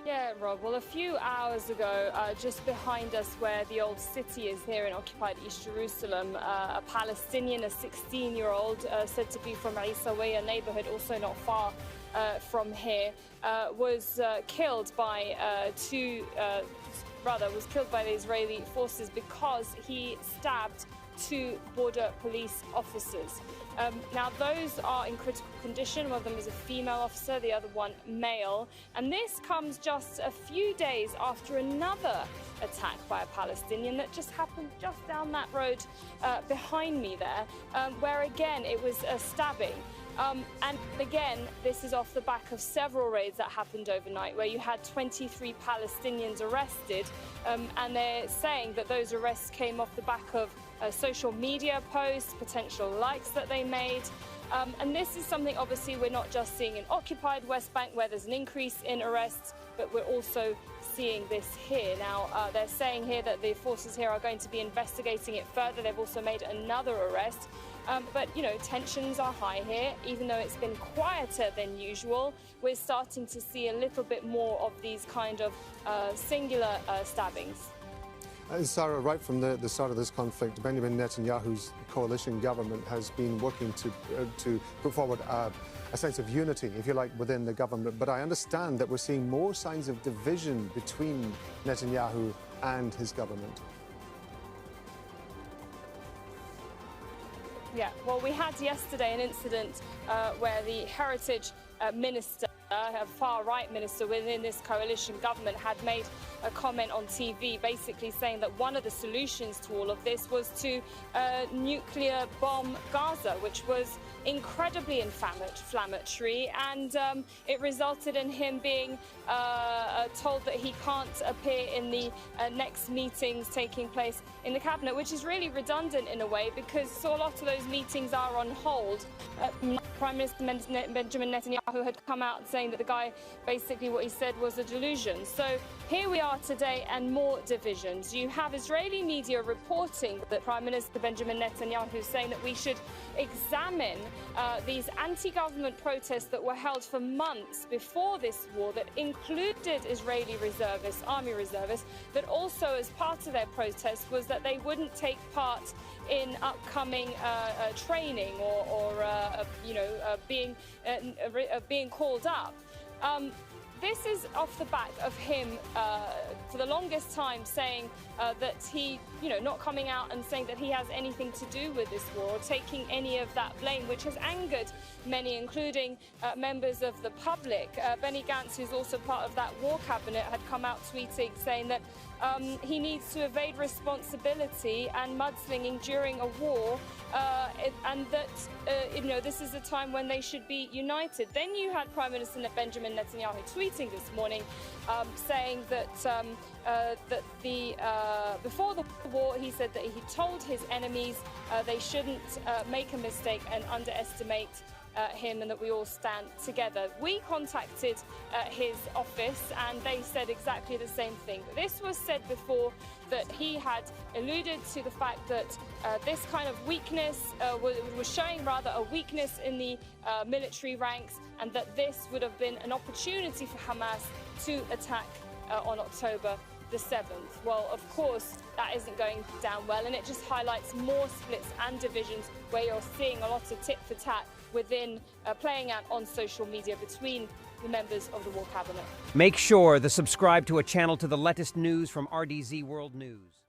Yeah, Rob. Well, a few hours ago, just behind us where the old city is here in occupied East Jerusalem, a Palestinian, a 16-year-old, said to be from Isawiya neighborhood, also not far from here, was killed by was killed by the Israeli forces because he stabbed two border police officers. Now, those are in critical condition. One of them is a female officer, the other one male. And this comes just a few days after another attack by a Palestinian that just happened just down that road behind me there, where again it was a stabbing. And again, this is off the back of several raids that happened overnight where you had 23 Palestinians arrested, and they're saying that those arrests came off the back of social media posts, potential likes that they made. And this is something obviously we're not just seeing in occupied West Bank where there's an increase in arrests, but we're also seeing this here. Now, they're saying here that the forces here are going to be investigating it further. They've also made another arrest. But, you know, tensions are high here. Even though it's been quieter than usual, we're starting to see a little bit more of these kind of singular stabbings. Sarah, right from the start of this conflict, Benjamin Netanyahu's coalition government has been working to put forward a sense of unity, if you like, within the government. But I understand that we're seeing more signs of division between Netanyahu and his government. Yeah, well, we had yesterday an incident where the heritage minister, a far-right minister within this coalition government, had made a comment on TV basically saying that one of the solutions to all of this was to nuclear bomb Gaza, which was incredibly inflammatory, and it resulted in him being told that he can't appear in the next meetings taking place in the cabinet, which is really redundant in a way because so a lot of those meetings are on hold. Prime Minister Benjamin Netanyahu had come out saying that the guy, basically what he said was a delusion. So here we are today, and more divisions. You have Israeli media reporting that Prime Minister Benjamin Netanyahu is saying that we should examine these anti-government protests that were held for months before this war that included Israeli reservists, army reservists, that also as part of their protest was that they wouldn't take part in upcoming training or being called up. This is off the back of him, for the longest time, saying that he, not coming out and saying that he has anything to do with this war or taking any of that blame, which has angered many, including members of the public. Benny Gantz, who's also part of that war cabinet, had come out tweeting saying that he needs to evade responsibility and mudslinging during a war, and that this is a time when they should be united. Then you had Prime Minister Benjamin Netanyahu tweeting this morning, saying that before the war, he said that he told his enemies they shouldn't make a mistake and underestimate him, and that we all stand together. We contacted his office and they said exactly the same thing. But this was said before, that he had alluded to the fact that this kind of weakness was showing rather a weakness in the military ranks, and that this would have been an opportunity for Hamas to attack on October the 7th. Well, of course, that isn't going down well, and it just highlights more splits and divisions where you're seeing a lot of tit for tat within playing out on social media between the members of the war cabinet. Make sure to subscribe to a channel to the latest news from RDZ World News.